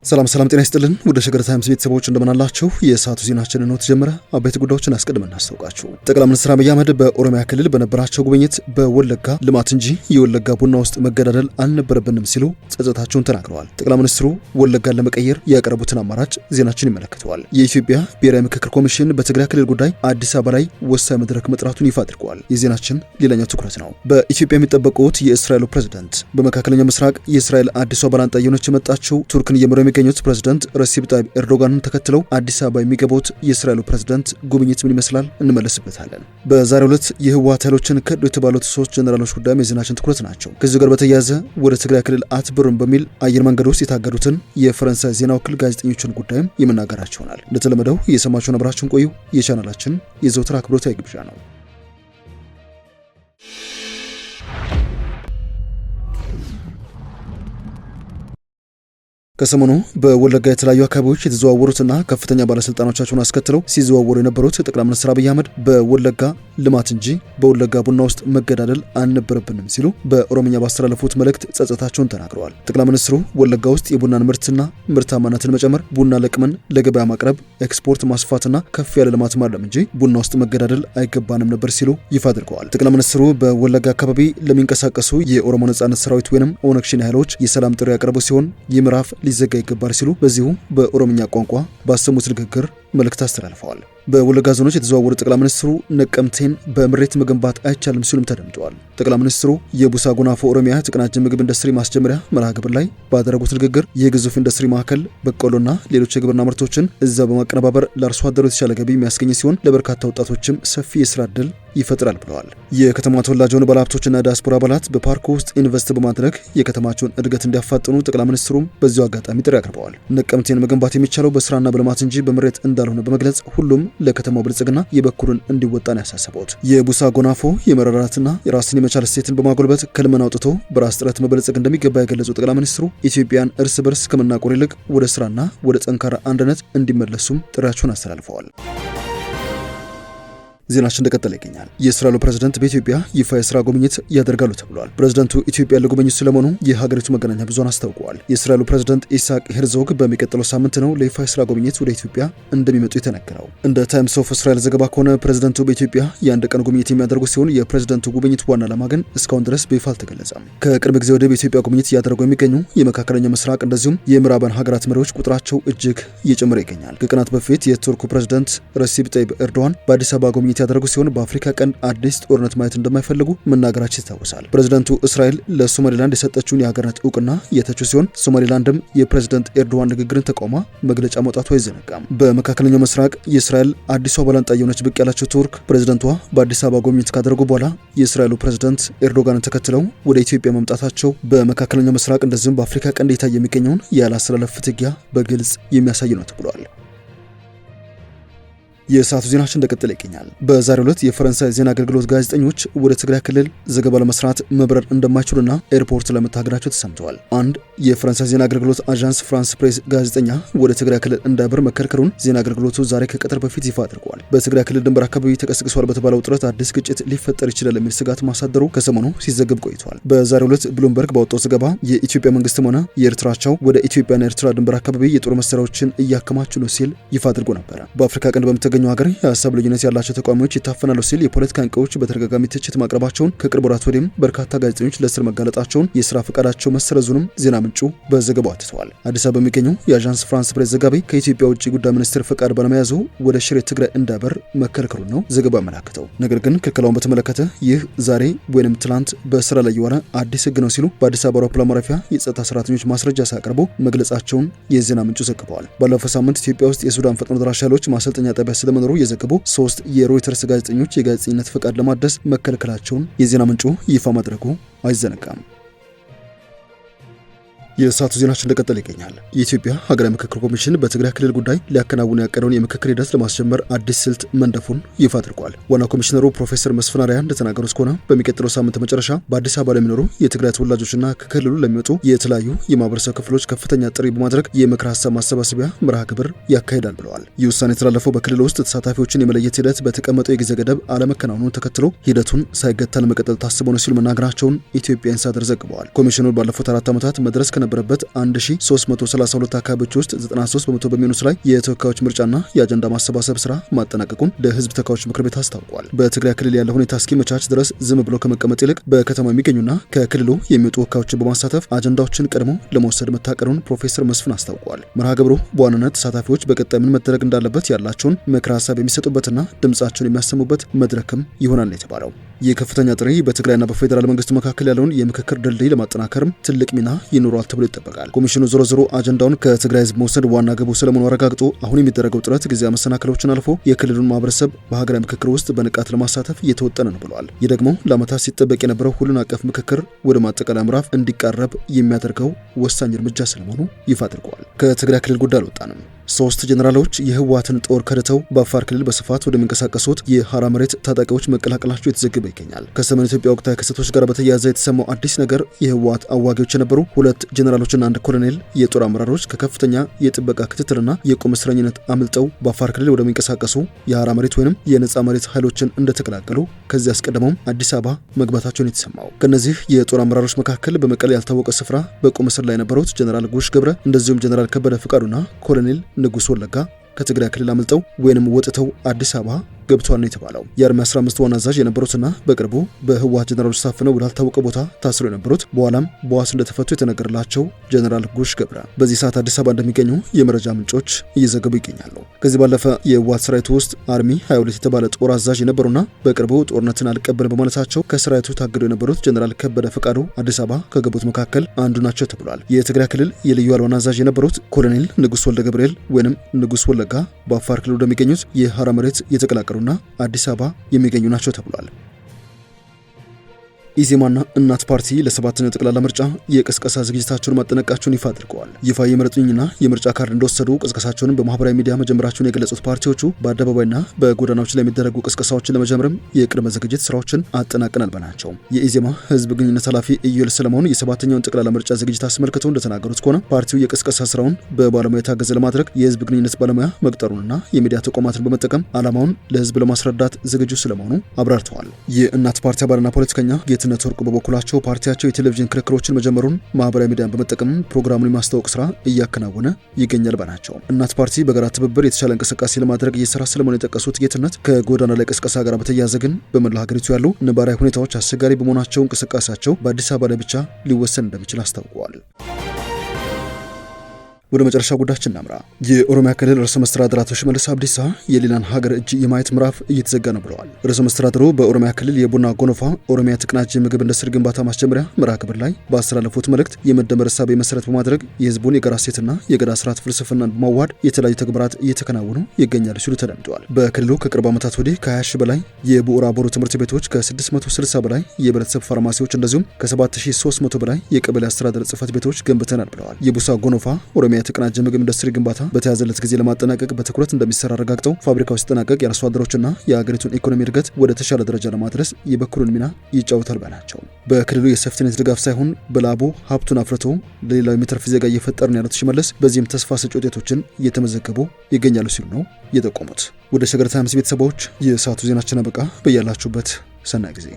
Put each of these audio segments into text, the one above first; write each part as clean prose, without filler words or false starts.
ሰላም ጤና ይስጥልን ወደ ሸገር ታይምስ ቤተሰቦች እንደምን አላችሁ? የሰዓቱ ዜናችንን ነው ተጀመረ። አበይት ጉዳዮችን አስቀድመን እናስተዋውቃችሁ። ጠቅላይ ሚኒስትር አብይ አህመድ በኦሮሚያ ክልል በነበራቸው ጉብኝት በወለጋ ልማት እንጂ የወለጋ ቡና ውስጥ መገዳደል አልነበረብንም ሲሉ ጸጸታቸውን ተናግረዋል። ጠቅላይ ሚኒስትሩ ወለጋን ለመቀየር ያቀረቡትን አማራጭ ዜናችን ይመለከተዋል። የኢትዮጵያ ብሔራዊ ምክክር ኮሚሽን በትግራይ ክልል ጉዳይ አዲስ አበባ ላይ ወሳኝ መድረክ መጥራቱን ይፋ አድርገዋል። የዜናችን ሌላኛው ትኩረት ነው። በኢትዮጵያ የሚጠበቁት የእስራኤሉ ፕሬዝዳንት በመካከለኛው ምስራቅ የእስራኤል አዲሷ ባላንጣ የሆነች የመጣችው ቱርክን እየመሩ የሚገኙት ፕሬዝዳንት ረሲፕ ታይብ ኤርዶጋንን ተከትለው አዲስ አበባ የሚገቡት የእስራኤሉ ፕሬዝዳንት ጉብኝት ምን ይመስላል እንመለስበታለን። በዛሬው ዕለት የህወሓት ኃይሎችን ከዱ የተባሉት 3 ጀነራሎች ጉዳይ የዜናችን ትኩረት ናቸው። ከዚህ ጋር በተያያዘ ወደ ትግራይ ክልል አትበሩም በሚል አየር መንገድ ውስጥ የታገዱትን የፈረንሳይ ዜና ወኪል ጋዜጠኞችን ጉዳይም የምናገራቸው ይሆናል። እንደተለመደው እየሰማችሁን አብራችሁን ቆዩ። የቻናላችን የዘውትር አክብሮታዊ ግብዣ ነው። ከሰሞኑ በወለጋ የተለያዩ አካባቢዎች የተዘዋወሩትና ከፍተኛ ባለስልጣኖቻቸውን አስከትለው ሲዘዋወሩ የነበሩት ጠቅላይ ሚኒስትር አብይ አህመድ በወለጋ ልማት እንጂ በወለጋ ቡና ውስጥ መገዳደል አልነበረብንም ሲሉ በኦሮምኛ ባስተላለፉት መልእክት ጸጸታቸውን ተናግረዋል። ጠቅላይ ሚኒስትሩ ወለጋ ውስጥ የቡናን ምርትና ምርታማነትን መጨመር፣ ቡና ለቅመን ለገበያ ማቅረብ፣ ኤክስፖርት ማስፋትና ከፍ ያለ ልማት ማለም እንጂ ቡና ውስጥ መገዳደል አይገባንም ነበር ሲሉ ይፋ አድርገዋል። ጠቅላይ ሚኒስትሩ በወለጋ አካባቢ ለሚንቀሳቀሱ የኦሮሞ ነጻነት ሰራዊት ወይንም ኦነግ ሸኔ ኃይሎች የሰላም ጥሪ ያቀረቡ ሲሆን ይህ ምዕራፍ ሊዘጋ ይገባል ሲሉ በዚሁ በኦሮምኛ ቋንቋ ባሰሙት ንግግር መልእክት አስተላልፈዋል። በወለጋ ዞኖች የተዘዋወሩ ጠቅላይ ሚኒስትሩ ነቀምቴን በምሬት መገንባት አይቻልም ሲሉም ተደምጠዋል። ጠቅላይ ሚኒስትሩ የቡሳ ጎናፎ ኦሮሚያ የተቀናጀ ምግብ ኢንዱስትሪ ማስጀመሪያ መርሃ ግብር ላይ ባደረጉት ንግግር የግዙፍ ኢንዱስትሪ ማዕከል በቆሎና ሌሎች የግብርና ምርቶችን እዛ በማቀነባበር ለአርሶ አደሩ የተሻለ ገቢ የሚያስገኝ ሲሆን ለበርካታ ወጣቶችም ሰፊ የስራ ዕድል ይፈጥራል ብለዋል። የከተማ ተወላጅ የሆኑ ባለሀብቶችና ዲያስፖራ አባላት በፓርኩ ውስጥ ኢንቨስት በማድረግ የከተማቸውን እድገት እንዲያፋጥኑ ጠቅላይ ሚኒስትሩም በዚሁ አጋጣሚ ጥሪ አቅርበዋል። ነቀምቴን መገንባት የሚቻለው በስራና በልማት እንጂ በምሬት እንዳልሆነ በመግለጽ ሁሉም ለከተማው ብልጽግና የበኩሉን እንዲወጣ ነው ያሳሰቡት። የቡሳ ጎናፎ የመረዳዳትና የራስን የመቻል እሴትን በማጎልበት ከልመና አውጥቶ በራስ ጥረት መበልጸግ እንደሚገባ የገለጹ ጠቅላይ ሚኒስትሩ ኢትዮጵያን እርስ በርስ ከመናቆር ይልቅ ወደ ስራና ወደ ጠንካራ አንድነት እንዲመለሱም ጥሪያቸውን አስተላልፈዋል። ዜናችን እንደቀጠለ ይገኛል። የእስራኤሉ ፕሬዝዳንት በኢትዮጵያ ይፋ የስራ ጉብኝት ያደርጋሉ ተብሏል። ፕሬዝዳንቱ ኢትዮጵያ ለጉብኝት ስለመሆኑ የሀገሪቱ መገናኛ ብዙሃን አስታውቀዋል። የእስራኤሉ ፕሬዝዳንት ኢሳቅ ሄርዞግ በሚቀጥለው ሳምንት ነው ለይፋ የስራ ጉብኝት ወደ ኢትዮጵያ እንደሚመጡ የተነገረው። እንደ ታይምስ ኦፍ እስራኤል ዘገባ ከሆነ ፕሬዝዳንቱ በኢትዮጵያ የአንድ ቀን ጉብኝት የሚያደርጉ ሲሆን የፕሬዝዳንቱ ጉብኝት ዋና ዓላማ ግን እስካሁን ድረስ በይፋ አልተገለጸም። ከቅርብ ጊዜ ወዲህ በኢትዮጵያ ጉብኝት እያደረጉ የሚገኙ የመካከለኛው ምስራቅ እንደዚሁም የምዕራባን ሀገራት መሪዎች ቁጥራቸው እጅግ እየጨመረ ይገኛል። ከቀናት በፊት የቱርኩ ፕሬዝዳንት ረሲፕ ታይብ ኤርዶዋን በአዲስ አበባ ጉብኝት ያደረጉ ሲሆን በአፍሪካ ቀንድ አዲስ ጦርነት ማየት እንደማይፈልጉ መናገራቸው ይታወሳል። ፕሬዝዳንቱ እስራኤል ለሶማሌላንድ የሰጠችውን የሀገርነት እውቅና የተቹ ሲሆን ሶማሌላንድም የፕሬዝዳንት ኤርዶዋን ንግግርን ተቃውማ መግለጫ መውጣቱ አይዘነጋም። በመካከለኛው ምስራቅ የእስራኤል አዲሷ ባላንጣ የሆነች ብቅ ያላቸው ቱርክ ፕሬዝዳንቷ በአዲስ አበባ ጉብኝት ካደረጉ በኋላ የእስራኤሉ ፕሬዝዳንት ኤርዶጋንን ተከትለው ወደ ኢትዮጵያ መምጣታቸው በመካከለኛው ምስራቅ እንደዚሁም በአፍሪካ ቀንድ የታየ የሚገኘውን ያለአሰላለፍ ፍትጊያ በግልጽ የሚያሳይ ነው ተብሏል። የሰዓቱ ዜናችን እንደቀጠለ ይገኛል። በዛሬው ዕለት የፈረንሳይ ዜና አገልግሎት ጋዜጠኞች ወደ ትግራይ ክልል ዘገባ ለመስራት መብረር እንደማይችሉና ኤርፖርት ለመታገዳቸው ተሰምተዋል። አንድ የፈረንሳይ ዜና አገልግሎት አዣንስ ፍራንስ ፕሬስ ጋዜጠኛ ወደ ትግራይ ክልል እንዳይበር መከልከሉን ዜና አገልግሎቱ ዛሬ ከቀትር በፊት ይፋ አድርጓል። በትግራይ ክልል ድንበር አካባቢ ተቀስቅሷል በተባለው ውጥረት አዲስ ግጭት ሊፈጠር ይችላል የሚል ስጋት ማሳደሩ ከሰሞኑ ሲዘገብ ቆይቷል። በዛሬው ዕለት ብሉምበርግ ባወጣው ዘገባ የኢትዮጵያ መንግስትም ሆነ የኤርትራቸው ወደ ኢትዮጵያና ኤርትራ ድንበር አካባቢ የጦር መሳሪያዎችን እያከማቹ ነው ሲል ይፋ አድርጎ ነበረ። በአፍሪካ ቀንድ በምትገኘው ሀገር የሀሳብ ልዩነት ያላቸው ተቃዋሚዎች ይታፈናሉ ሲል የፖለቲካ አንቂዎች በተደጋጋሚ ትችት ማቅረባቸውን ከቅርብ ወራት ወዲህም በርካታ ጋዜጠኞች ለእስር መጋለጣቸውን የስራ ፈቃዳቸው መሰረዙንም ዜና ምንጩ በዘገባው አትተዋል። አዲስ አበባ የሚገኘው የአዣንስ ፍራንስ ፕሬስ ዘጋቢ ከኢትዮጵያ ውጭ ጉዳይ ሚኒስቴር ፈቃድ ባለመያዙ ወደ ሽሬ ትግራይ እንዳይበር መከልከሉን ነው ዘገባው ያመላክተው። ነገር ግን ክልከላውን በተመለከተ ይህ ዛሬ ወይንም ትላንት በስራ ላይ የዋለ አዲስ ህግ ነው ሲሉ በአዲስ አበባ አውሮፕላን ማረፊያ የጸጥታ ሰራተኞች ማስረጃ ሲያቀርቡ መግለጻቸውን የዜና ምንጩ ዘግበዋል። ባለፈው ሳምንት ኢትዮጵያ ውስጥ የሱዳን ፈጥኖ ደራሽ ኃይሎች ማሰልጠኛ ጣቢያ ስለመኖሩ የዘገቡ 3 የሮይተርስ ጋዜጠኞች የጋዜጠኝነት ፈቃድ ለማደስ መከልከላቸውን የዜና ምንጩ ይፋ ማድረጉ አይዘነጋም። የሰዓቱ ዜናችን እንደቀጠለ ይገኛል። የኢትዮጵያ ሀገራዊ ምክክር ኮሚሽን በትግራይ ክልል ጉዳይ ሊያከናውን ያቀደውን የምክክር ሂደት ለማስጀመር አዲስ ስልት መንደፉን ይፋ አድርጓል። ዋና ኮሚሽነሩ ፕሮፌሰር መስፍን አርአያ እንደተናገሩት ከሆነ በሚቀጥለው ሳምንት መጨረሻ በአዲስ አበባ ለሚኖሩ የትግራይ ተወላጆችና ከክልሉ ለሚወጡ የተለያዩ የማህበረሰብ ክፍሎች ከፍተኛ ጥሪ በማድረግ የምክር ሀሳብ ማሰባሰቢያ መርሃ ግብር ያካሂዳል ብለዋል። ይህ ውሳኔ የተላለፈው በክልሉ ውስጥ ተሳታፊዎችን የመለየት ሂደት በተቀመጠው የጊዜ ገደብ አለመከናወኑን ተከትሎ ሂደቱን ሳይገታ ለመቀጠል ታስቦ ነው ሲሉ መናገራቸውን ኢትዮጵያ ኢንሳይደር ዘግበዋል። ኮሚሽኑ ባለፉት 4 ዓመታት መድረስ ከነበረበት 1332 አካባቢዎች ውስጥ 93% በሚሆኑት ላይ የተወካዮች ምርጫና የአጀንዳ ማሰባሰብ ስራ ማጠናቀቁን ለህዝብ ተወካዮች ምክር ቤት አስታውቋል። በትግራይ ክልል ያለው ሁኔታ እስኪመቻች ድረስ ዝም ብሎ ከመቀመጥ ይልቅ በከተማ የሚገኙና ከክልሉ የሚወጡ ወካዮችን በማሳተፍ አጀንዳዎችን ቀድሞ ለመውሰድ መታቀዱን ፕሮፌሰር መስፍን አስታውቋል። መርሃ ግብሩ በዋናነት ተሳታፊዎች በቀጣይ ምን መደረግ እንዳለበት ያላቸውን ምክረ ሀሳብ የሚሰጡበትና ድምጻቸውን የሚያሰሙበት መድረክም ይሆናል የተባለው ይህ ከፍተኛ ጥሪ በትግራይና በፌዴራል መንግስት መካከል ያለውን የምክክር ድልድይ ለማጠናከርም ትልቅ ሚና ይኖረዋል ተብሎ ይጠበቃል። ኮሚሽኑ ዞሮ አጀንዳውን ከትግራይ ህዝብ መውሰድ ዋና ግቡ ስለመሆኑ አረጋግጦ አሁን የሚደረገው ጥረት ጊዜያዊ መሰናክሎችን አልፎ የክልሉን ማህበረሰብ በሀገራዊ ምክክር ውስጥ በንቃት ለማሳተፍ እየተወጠነ ነው ብለዋል። ይህ ደግሞ ለዓመታት ሲጠበቅ የነበረው ሁሉን አቀፍ ምክክር ወደ ማጠቃለያ ምዕራፍ እንዲቃረብ የሚያደርገው ወሳኝ እርምጃ ስለመሆኑ ይፋ አድርገዋል። ከትግራይ ክልል ጉዳይ አልወጣንም። 3 ጄኔራሎች የህወሓትን ጦር ከድተው በአፋር ክልል በስፋት ወደሚንቀሳቀሱት የሐራ መሬት ታጣቂዎች መቀላቀላቸው የተዘገበ ይገኛል። ከሰሜን ኢትዮጵያ ወቅታዊ ክስተቶች ጋር በተያያዘ የተሰማው አዲስ ነገር የህወሓት አዋጊዎች የነበሩ 2 ጄኔራሎችና 1 ኮሎኔል የጦር አመራሮች ከከፍተኛ የጥበቃ ክትትልና የቁም እስረኝነት አምልጠው በአፋር ክልል ወደሚንቀሳቀሱ የሐራ መሬት ወይንም የነጻ መሬት ኃይሎችን እንደተቀላቀሉ ከዚህ አስቀድመውም አዲስ አበባ መግባታቸውን የተሰማው። ከነዚህ የጦር አመራሮች መካከል በመቀሌ ያልታወቀ ስፍራ በቁም እስር ላይ የነበሩት ጄኔራል ጉሽ ገብረ እንደዚሁም ጄኔራል ከበደ ፍቃዱና ኮሎኔል ንጉስ ወለጋ ከትግራይ ክልል አምልጠው ወይንም ወጥተው አዲስ አበባ ገብቷል ነው የተባለው። የአርሚ 15 ዋና አዛዥ የነበሩትና በቅርቡ በህወሓት ጄኔራሎች ታፍነው ወዳልታወቀ ቦታ ታስረው የነበሩት በኋላም በዋስ እንደተፈቱ የተነገረላቸው ጄኔራል ጉሽ ገብረ በዚህ ሰዓት አዲስ አበባ እንደሚገኙ የመረጃ ምንጮች እየዘገቡ ይገኛሉ። ከዚህ ባለፈ የህወሓት ሰራዊት ውስጥ አርሚ 22 የተባለ ጦር አዛዥ የነበሩና በቅርቡ ጦርነትን አልቀበልም በማለታቸው ከሰራዊቱ ታግደው የነበሩት ጄኔራል ከበደ ፍቃዱ አዲስ አበባ ከገቡት መካከል አንዱ ናቸው ተብሏል። የትግራይ ክልል የልዩ ኃይል ዋና አዛዥ የነበሩት ኮሎኔል ንጉስ ወልደ ገብርኤል ወይንም ንጉስ ወለጋ በአፋር ክልል ወደሚገኙት የሐራ መሬት የተቀላቀሉና አዲስ አበባ የሚገኙ ናቸው ተብሏል። ኢዜማና እናት ፓርቲ ለ7ኛው ጠቅላላ ምርጫ የቅስቀሳ ዝግጅታቸውን ማጠናቀቃቸውን ይፋ አድርገዋል። ይፋ የምረጡኝና የምርጫ ካርድ እንደወሰዱ ቅስቀሳቸውን በማህበራዊ ሚዲያ መጀመራቸውን የገለጹት ፓርቲዎቹ በአደባባይና በጎዳናዎች ላይ የሚደረጉ ቅስቀሳዎችን ለመጀመርም የቅድመ ዝግጅት ስራዎችን አጠናቀናል በናቸው። የኢዜማ ህዝብ ግንኙነት ኃላፊ ኢዩኤል ሰለሞን የ7ኛውን ጠቅላላ ምርጫ ዝግጅት አስመልክቶ እንደተናገሩት ከሆነ ፓርቲው የቅስቀሳ ስራውን በባለሙያ የታገዘ ለማድረግ የህዝብ ግንኙነት ባለሙያ መቅጠሩንና የሚዲያ ተቋማትን በመጠቀም ዓላማውን ለህዝብ ለማስረዳት ዝግጁ ስለመሆኑ አብራርተዋል። የእናት ፓርቲ አባልና ፖለቲከኛ ጌትነት ወርቁ በበኩላቸው ፓርቲያቸው የቴሌቪዥን ክርክሮችን መጀመሩን ማህበራዊ ሚዲያን በመጠቀም ፕሮግራሙን የማስተዋወቅ ስራ እያከናወነ ይገኛል ባናቸው። እናት ፓርቲ በጋራ ትብብር የተሻለ እንቅስቃሴ ለማድረግ እየሰራ ስለመሆኑ የጠቀሱት ጌትነት ከጎዳና ላይ ቅስቀሳ ጋር በተያያዘ ግን በመላ ሀገሪቱ ያሉ ነባራዊ ሁኔታዎች አስቸጋሪ በመሆናቸው እንቅስቃሴያቸው በአዲስ አበባ ላይ ብቻ ሊወሰን እንደሚችል አስታውቀዋል። ወደ መጨረሻ ጉዳያችን እናምራ። የኦሮሚያ ክልል ርዕሰ መስተዳድር አቶ ሽመልስ አብዲሳ የሌላን ሀገር እጅ የማየት ምዕራፍ እየተዘጋ ነው ብለዋል። ርዕሰ መስተዳድሩ በኦሮሚያ ክልል የቡና ጎኖፋ ኦሮሚያ የተቀናጀ ምግብ ኢንዱስትሪ ግንባታ ማስጀመሪያ መርሃ ግብር ላይ ባስተላለፉት መልእክት የመደመር እሳቤ መሰረት በማድረግ የህዝቡን የጋራ እሴትና የገዳ ስርዓት ፍልስፍናን በማዋሃድ የተለያዩ ተግባራት እየተከናወኑ ይገኛሉ ሲሉ ተደምጠዋል። በክልሉ ከቅርብ ዓመታት ወዲህ ከ20 ሺህ በላይ የቡራ ቦሩ ትምህርት ቤቶች፣ ከ660 በላይ የህብረተሰብ ፋርማሲዎች እንደዚሁም ከ7300 በላይ የቀበሌ አስተዳደር ጽህፈት ቤቶች ገንብተናል ብለዋል። የቡሳ ጎኖፋ ኦሮሚያ የተቀናጀ ምግብ ኢንዱስትሪ ግንባታ በተያዘለት ጊዜ ለማጠናቀቅ በትኩረት እንደሚሰራ አረጋግጠው ፋብሪካው ሲጠናቀቅ የአርሶ አደሮችና የሀገሪቱን ኢኮኖሚ እድገት ወደ ተሻለ ደረጃ ለማድረስ የበኩሉን ሚና ይጫወታል ባናቸው። በክልሉ የሴፍቲኔት ድጋፍ ሳይሆን በላቡ ሀብቱን አፍርቶ ለሌላው የሚተርፍ ዜጋ እየፈጠርን ያሉት ሽመልስ በዚህም ተስፋ ሰጪ ውጤቶችን እየተመዘገቡ ይገኛሉ ሲሉ ነው የጠቆሙት። ወደ ሸገር ታይምስ ቤተሰቦች የሰዓቱ ዜናችን አበቃ። በያላችሁበት ሰናይ ጊዜ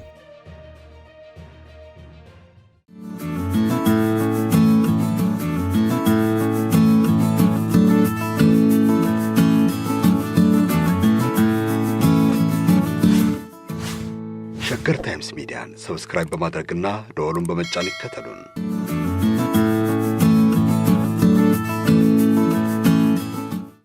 ሸገር ታይምስ ሚዲያን ሰብስክራይብ በማድረግና ደወሉን በመጫን ይከተሉን።